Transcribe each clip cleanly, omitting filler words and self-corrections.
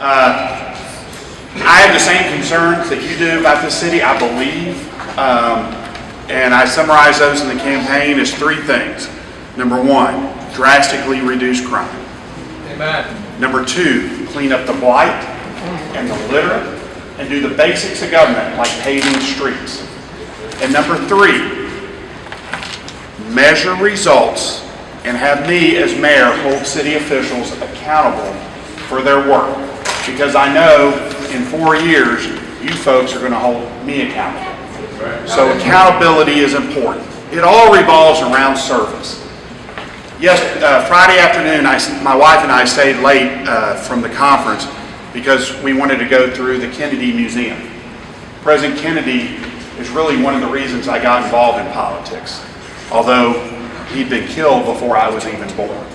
I have the same concerns that you do about this city, I believe. And I summarize those in the campaign as three things. Number one, drastically reduce crime. Amen. Number two, clean up the blight and the litter and do the basics of government like paving streets. And number three, measure results and have me as mayor hold city officials accountable for their work. Because I know in 4 years, you folks are going to hold me accountable. So accountability is important. It all revolves around service. Yes, Friday afternoon, my wife and I stayed late from the conference because we wanted to go through the Kennedy Museum. President Kennedy is really one of the reasons I got involved in politics, although he'd been killed before I was even born.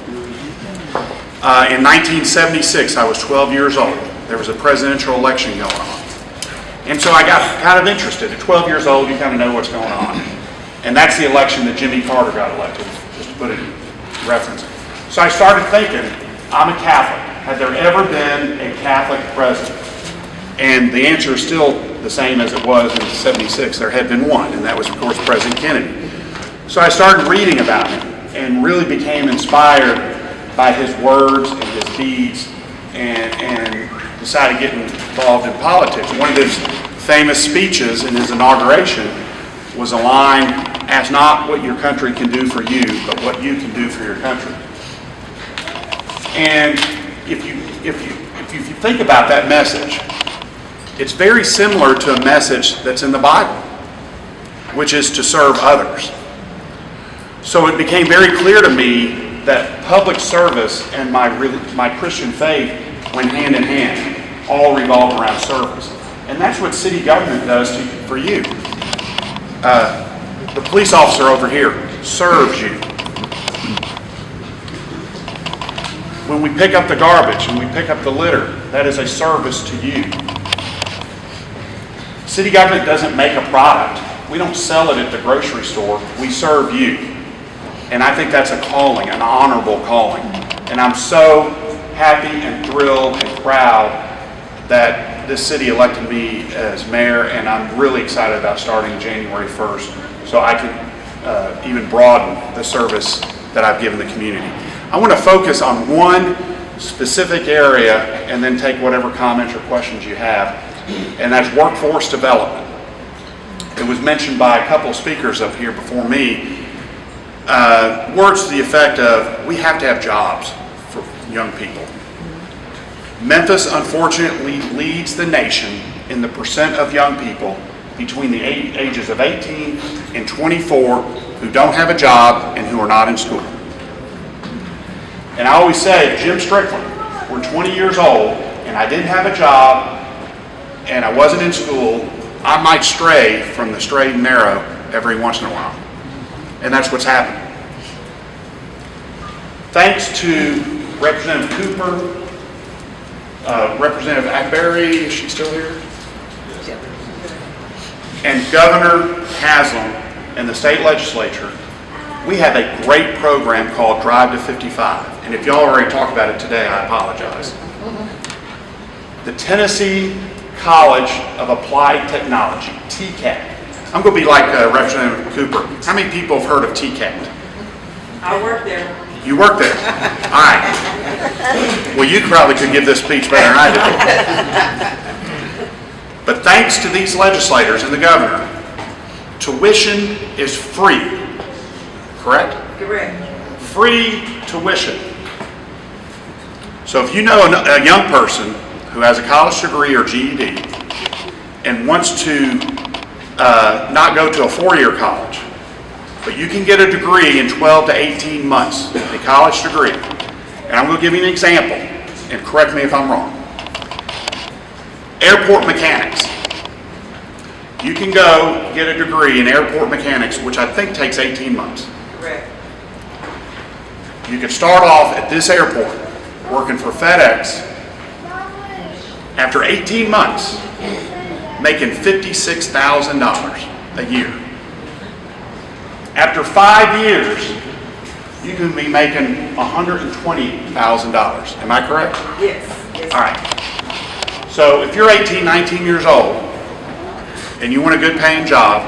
In 1976, I was 12 years old. There was a presidential election going on. And so I got kind of interested. At 12 years old, you kind of know what's going on. And that's the election that Jimmy Carter got elected, just to put it in reference. So I started thinking, I'm a Catholic. Had there ever been a Catholic president? And the answer is still the same as it was in 76. There had been one, and that was, of course, President Kennedy. So I started reading about him and really became inspired by his words and his deeds and decided to get involved in politics. One of his famous speeches in his inauguration was a line, "Ask not what your country can do for you, but what you can do for your country." And if you think about that message, it's very similar to a message that's in the Bible, which is to serve others. So it became very clear to me that public service and my Christian faith went hand in hand, all revolve around service. And that's what city government does for you. The police officer over here serves you. When we pick up the garbage and we pick up the litter, that is a service to you. City government doesn't make a product. We don't sell it at the grocery store. We serve you. And I think that's a calling, an honorable calling. And I'm so happy and thrilled and proud that this city elected me as mayor, and I'm really excited about starting January 1st so I can even broaden the service that I've given the community. I want to focus on one specific area and then take whatever comments or questions you have, and that's workforce development. It was mentioned by a couple of speakers up here before me. Words to the effect of, we have to have jobs for young people. Memphis, unfortunately, leads the nation in the percent of young people between the ages of 18 and 24 who don't have a job and who are not in school. And I always say, if Jim Strickland were 20 years old and I didn't have a job and I wasn't in school, I might stray from the straight and narrow every once in a while. And that's what's happening. Thanks to Representative Cooper, Representative Akbari, is she still here? And Governor Haslam and the state legislature, we have a great program called Drive to 55. And if y'all already talked about it today, I apologize. The Tennessee College of Applied Technology, TCAT. I'm going to be like Representative Cooper. How many people have heard of TCAT? I work there. You work there? All right. Well, you probably could give this speech better than I do. But thanks to these legislators and the governor, tuition is free. Correct? Correct. Free tuition. So if you know a young person who has a college degree or GED and wants to not go to a 4-year college, but you can get a degree in 12 to 18 months, a college degree. And I'm going to give you an example, and correct me if I'm wrong. Airport mechanics. You can go get a degree in airport mechanics, which I think takes 18 months. Correct. You could start off at this airport working for FedEx. After 18 months, making $56,000 a year. After 5 years, you can be making $120,000. Am I correct? Yes. All right. So if you're 18, 19 years old, and you want a good paying job,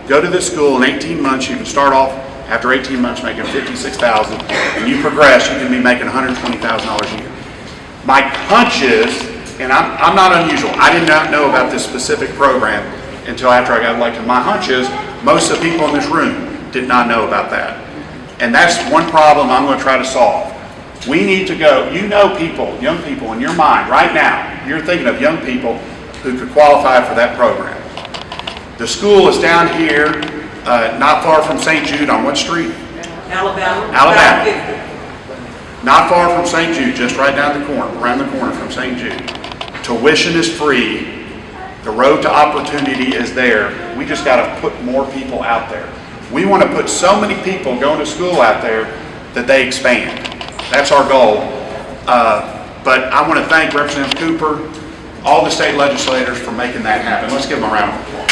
go to this school. In 18 months, you can start off after 18 months making $56,000, and you progress, you can be making $120,000 a year. My hunch is, and I'm not unusual, I did not know about this specific program until after I got elected. My hunch is most of the people in this room did not know about that. And that's one problem I'm going to try to solve. We need to go, you know people, young people in your mind right now, you're thinking of young people who could qualify for that program. The school is down here, not far from St. Jude. On what street? Alabama. Alabama. Not far from St. Jude, just right down the corner, around the corner from St. Jude. Tuition is free. The road to opportunity is there. We just got to put more people out there. We want to put so many people going to school out there that they expand. That's our goal. But I want to thank Representative Cooper, all the state legislators for making that happen. Let's give them a round of applause.